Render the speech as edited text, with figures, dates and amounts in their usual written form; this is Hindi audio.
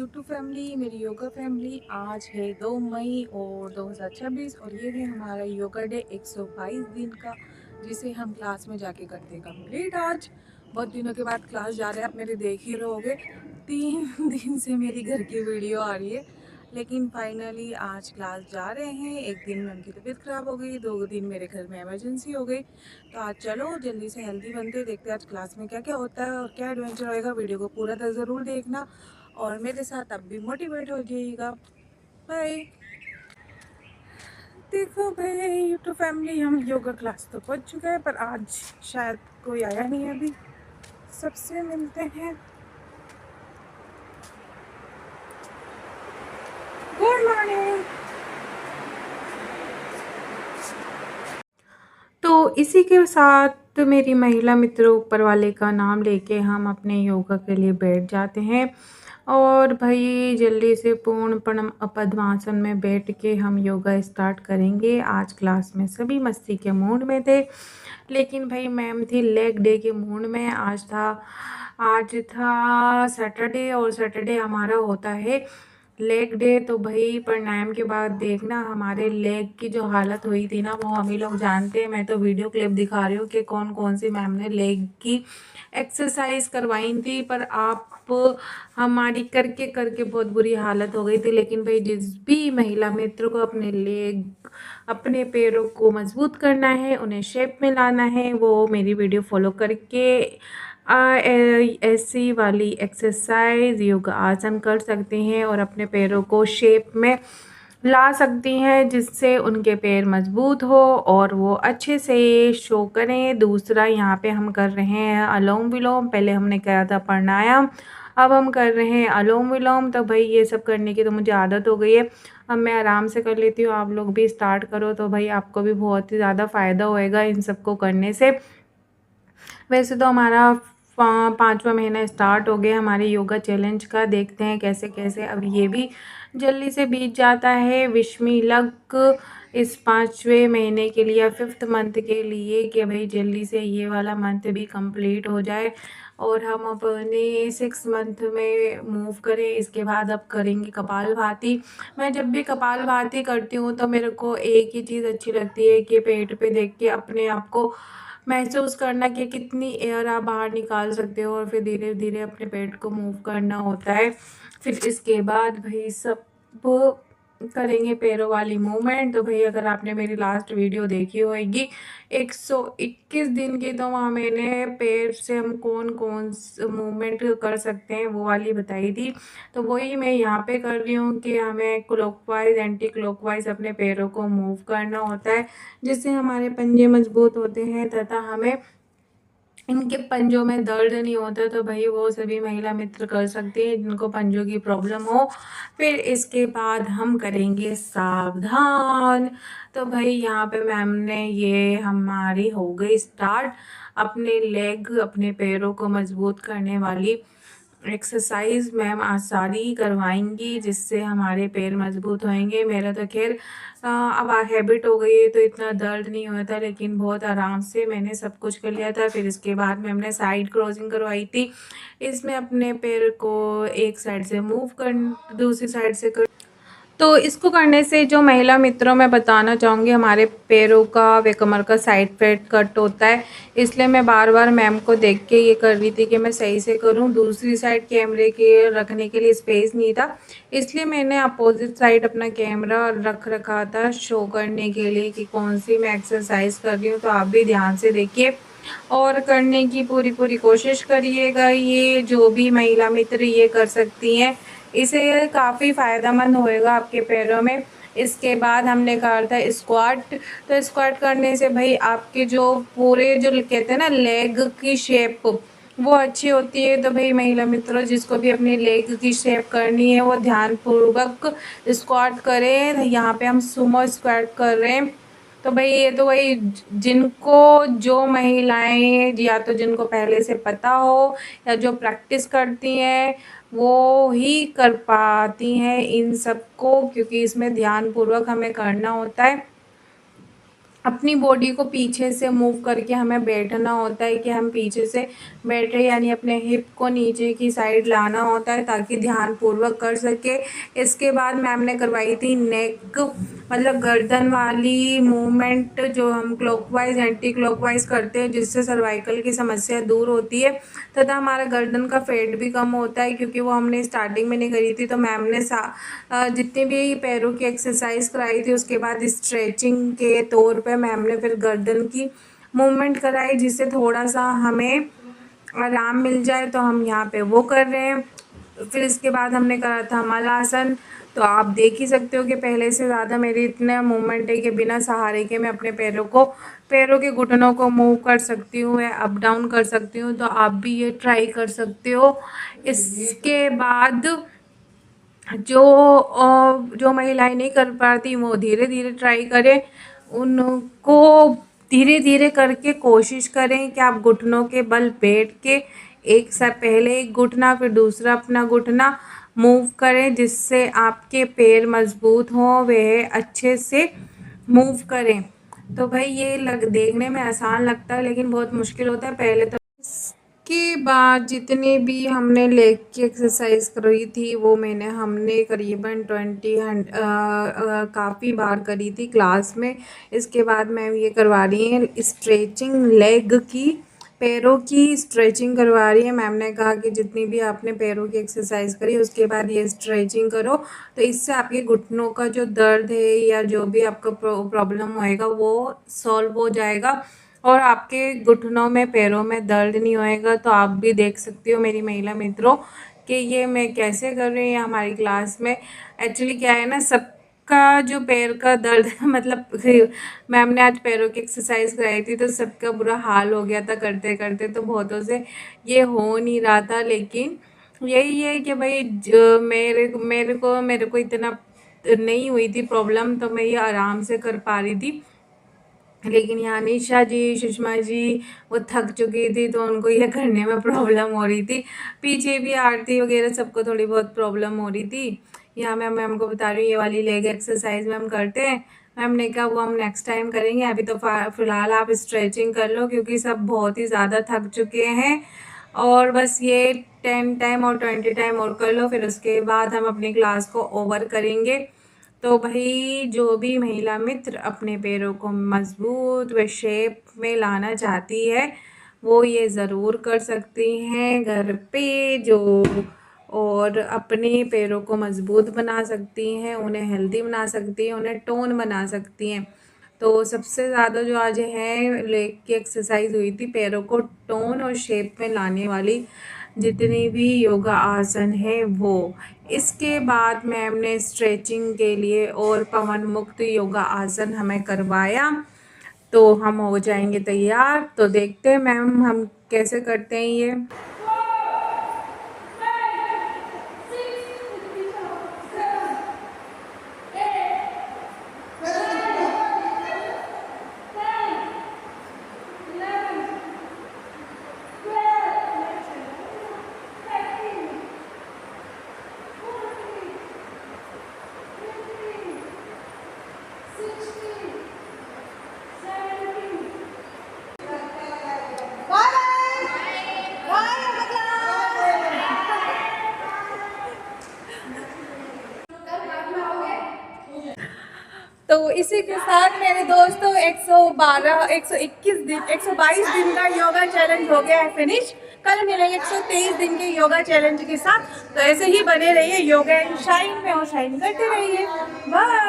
यूट्यूब फैमिली, मेरी योगा फैमिली। आज है 2 मई और 2026 और ये है हमारा योगा डे 122 दिन का, जिसे हम क्लास में जाके करते कंप्लीट। आज बहुत दिनों के बाद क्लास जा रहे हैं, आप मेरे देख ही रहोगे 3 दिन से मेरी घर की वीडियो आ रही है, लेकिन फाइनली आज क्लास जा रहे हैं। एक दिन में उनकी तबीयत ख़राब हो गई, 2 दिन मेरे घर में इमरजेंसी हो गई। तो आज चलो जल्दी से हेल्दी बनते, देखते हैं आज क्लास में क्या क्या होता है और क्या एडवेंचर होएगा। वीडियो को पूरा तक ज़रूर देखना और मेरे साथ अब भी मोटिवेट हो जाइएगा। बाय। देखो भाई यूट्यूब फैमिली, हम योगा क्लास तो पहुंच चुके हैं, पर आज शायद कोई आया नहीं है। अभी सबसे मिलते हैं। Good morning. तो इसी के साथ मेरी महिला मित्रों, ऊपर वाले का नाम लेके हम अपने योगा के लिए बैठ जाते हैं। और भाई जल्दी से पूर्ण पद्मासन में बैठ के हम योगा स्टार्ट करेंगे। आज क्लास में सभी मस्ती के मूड में थे, लेकिन भाई मैम थी लेग डे के मूड में। आज था सैटरडे, और सैटरडे हमारा होता है लेग डे। तो भाई प्राणायाम के बाद देखना हमारे लेग की जो हालत हुई थी ना, वो हम ही लोग जानते हैं। मैं तो वीडियो क्लिप दिखा रही हूँ कि कौन कौन सी मैम ने लेग की एक्सरसाइज करवाई थी, पर आप हमारी करके करके बहुत बुरी हालत हो गई थी। लेकिन भाई जिस भी महिला मित्र को अपने लेग, अपने पैरों को मजबूत करना है, उन्हें शेप में लाना है, वो मेरी वीडियो फॉलो करके ऐसी वाली एक्सरसाइज योगा आसन कर सकते हैं और अपने पैरों को शेप में ला सकती हैं, जिससे उनके पैर मजबूत हो और वो अच्छे से शो करें। दूसरा यहाँ पे हम कर रहे हैं अनुलोम विलोम। पहले हमने किया था प्राणायाम, अब हम कर रहे हैं अनुलोम विलोम। तो भाई ये सब करने की तो मुझे आदत हो गई है, अब मैं आराम से कर लेती हूँ। आप लोग भी स्टार्ट करो तो भाई आपको भी बहुत ही ज़्यादा फ़ायदा होएगा इन सबको करने से। वैसे तो हमारा 5वां महीना स्टार्ट हो गया हमारे योगा चैलेंज का। देखते हैं कैसे कैसे अब ये भी जल्दी से बीत जाता है। विश मी लक इस 5वें महीने के लिए या 5th मंथ के लिए, कि भाई जल्दी से ये वाला मंथ भी कंप्लीट हो जाए और हम अपने 6 मंथ में मूव करें। इसके बाद अब करेंगे कपालभाति। मैं जब भी कपालभाति करती हूँ तो मेरे को एक ही चीज़ अच्छी लगती है कि पेट पे देख के अपने आप को महसूस करना कि कितनी एयर आप बाहर निकाल सकते हो, और फिर धीरे धीरे अपने पेट को मूव करना होता है। फिर इसके बाद भाई सब करेंगे पैरों वाली मूवमेंट। तो भाई अगर आपने मेरी लास्ट वीडियो देखी होगी 121 दिन की, तो वहाँ मैंने पैर से हम कौन कौन मूवमेंट कर सकते हैं वो वाली बताई थी। तो वही मैं यहाँ पे कर रही हूँ कि हमें क्लॉकवाइज एंटी क्लॉकवाइज अपने पैरों को मूव करना होता है, जिससे हमारे पंजे मजबूत होते हैं तथा हमें इनके पंजों में दर्द नहीं होता। तो भाई वो सभी महिला मित्र कर सकती हैं जिनको पंजों की प्रॉब्लम हो। फिर इसके बाद हम करेंगे सावधान। तो भाई यहाँ पे मैम ने ये हमारी हो गई स्टार्ट अपने लेग, अपने पैरों को मजबूत करने वाली एक्सरसाइज मैम आज सारी ही करवाएंगी, जिससे हमारे पैर मजबूत होंगे। मेरा तो खैर अब हैबिट हो गई है तो इतना दर्द नहीं होता, लेकिन बहुत आराम से मैंने सब कुछ कर लिया था। फिर इसके बाद मैम ने साइड क्रॉसिंग करवाई थी। इसमें अपने पैर को एक साइड से मूव कर, दूसरी साइड से कर। तो इसको करने से जो महिला मित्रों में बताना चाहूँगी, हमारे पैरों का व कमर का साइड फेट कट होता है। इसलिए मैं बार बार मैम को देख के ये कर रही थी कि मैं सही से करूँ। दूसरी साइड कैमरे के रखने के लिए स्पेस नहीं था, इसलिए मैंने अपोजिट साइड अपना कैमरा रख रखा था शो करने के लिए कि कौन सी मैं एक्सरसाइज कर रही हूँ। तो आप भी ध्यान से देखिए और करने की पूरी पूरी कोशिश करिएगा। ये जो भी महिला मित्र ये कर सकती हैं, इसे काफ़ी फ़ायदेमंद होएगा आपके पैरों में। इसके बाद हमने कहा था स्क्वाट। तो स्क्वाट करने से भाई आपके जो पूरे जो कहते हैं ना लेग की शेप, वो अच्छी होती है। तो भाई महिला मित्रों, जिसको भी अपनी लेग की शेप करनी है वो ध्यानपूर्वक स्क्वाट करें। यहाँ पे हम सुमो स्क्वाट कर रहे हैं। तो भाई ये तो भाई जिनको, जो महिलाएं या तो जिनको पहले से पता हो या जो प्रैक्टिस करती हैं, वो ही कर पाती हैं इन सब को, क्योंकि इसमें ध्यान पूर्वक हमें करना होता है। अपनी बॉडी को पीछे से मूव करके हमें बैठना होता है कि हम पीछे से बैठे, यानी अपने हिप को नीचे की साइड लाना होता है ताकि ध्यानपूर्वक कर सके। इसके बाद मैम ने करवाई थी नेक, मतलब गर्दन वाली मूवमेंट, जो हम क्लॉकवाइज एंटी क्लॉकवाइज करते हैं, जिससे सर्वाइकल की समस्या दूर होती है तथा हमारा गर्दन का फैट भी कम होता है, क्योंकि वो हमने स्टार्टिंग में नहीं करी थी। तो मैम ने जितनी भी पैरों की एक्सरसाइज कराई थी उसके बाद स्ट्रेचिंग के तौर पे मैम ने फिर गर्दन की मूवमेंट कराई, जिससे थोड़ा सा हमें आराम मिल जाए। तो हम यहाँ पे वो कर रहे हैं। फिर इसके बाद हमने करा था मलासन। तो आप देख ही सकते हो कि पहले से ज़्यादा मेरी इतना मूवमेंट है कि बिना सहारे के मैं अपने पैरों के घुटनों को मूव कर सकती हूँ, मैं अप डाउन कर सकती हूँ। तो आप भी ये ट्राई कर सकते हो। इसके बाद जो महिलाएं नहीं कर पाती वो धीरे धीरे ट्राई करें, उनको धीरे धीरे करके कोशिश करें कि आप घुटनों के बल बैठ के एक सा पहले एक घुटना फिर दूसरा अपना घुटना मूव करें, जिससे आपके पैर मजबूत हों, वह अच्छे से मूव करें। तो भाई ये देखने में आसान लगता है लेकिन बहुत मुश्किल होता है पहले तो। के बाद जितने भी हमने लेग की एक्सरसाइज करी थी वो हमने करीबन 20 काफ़ी बार करी थी क्लास में। इसके बाद मैम ये करवा रही हैं स्ट्रेचिंग लेग की, पैरों की स्ट्रेचिंग करवा रही है। मैम ने कहा कि जितनी भी आपने पैरों की एक्सरसाइज करी उसके बाद ये स्ट्रेचिंग करो, तो इससे आपके घुटनों का जो दर्द है या जो भी आपका प्रॉब्लम होएगा वो सॉल्व हो जाएगा और आपके घुटनों में पैरों में दर्द नहीं होएगा। तो आप भी देख सकती हो मेरी महिला मित्रों कि ये मैं कैसे कर रही हूँ हमारी क्लास में। एक्चुअली क्या है ना, सबका जो पैर का दर्द मतलब मैम ने आज पैरों की एक्सरसाइज कराई थी तो सबका बुरा हाल हो गया था करते करते, तो बहुतों से ये हो नहीं रहा था। लेकिन यही है कि भाई मेरे को इतना नहीं हुई थी प्रॉब्लम, तो मैं ये आराम से कर पा रही थी। लेकिन यहाँ निशा जी, सुषमा जी वो थक चुकी थी तो उनको ये करने में प्रॉब्लम हो रही थी। पीछे भी आरती वगैरह सबको थोड़ी बहुत प्रॉब्लम हो रही थी। यहाँ मैं मैम को बता रही हूँ ये वाली लेग एक्सरसाइज मैम करते हैं। मैम ने कहा वो हम नेक्स्ट टाइम करेंगे, अभी तो फिलहाल आप स्ट्रेचिंग कर लो क्योंकि सब बहुत ही ज़्यादा थक चुके हैं। और बस ये 10 टाइम और 20 टाइम और कर लो, फिर उसके बाद हम अपनी क्लास को ओवर करेंगे। तो भाई जो भी महिला मित्र अपने पैरों को मजबूत व शेप में लाना चाहती है वो ये ज़रूर कर सकती हैं घर पे, जो और अपने पैरों को मजबूत बना सकती हैं, उन्हें हेल्दी बना सकती हैं, उन्हें टोन बना सकती हैं। तो सबसे ज़्यादा जो आज है लेग की एक्सरसाइज हुई थी पैरों को टोन और शेप में लाने वाली, जितनी भी योगा आसन है वो। इसके बाद मैम ने स्ट्रेचिंग के लिए और पवन मुक्त योगा आसन हमें करवाया, तो हम हो जाएंगे तैयार। तो देखते हैं मैम हम कैसे करते हैं ये। तो इसी के साथ मेरे दोस्तों 112 121 दिन 122 दिन का योगा चैलेंज हो गया है फिनिश। कल मिलेंगे 123 दिन के योगा चैलेंज के साथ। तो ऐसे ही बने रहिए योगा एंड शाइन में और शाइन करते रहिए। बाय।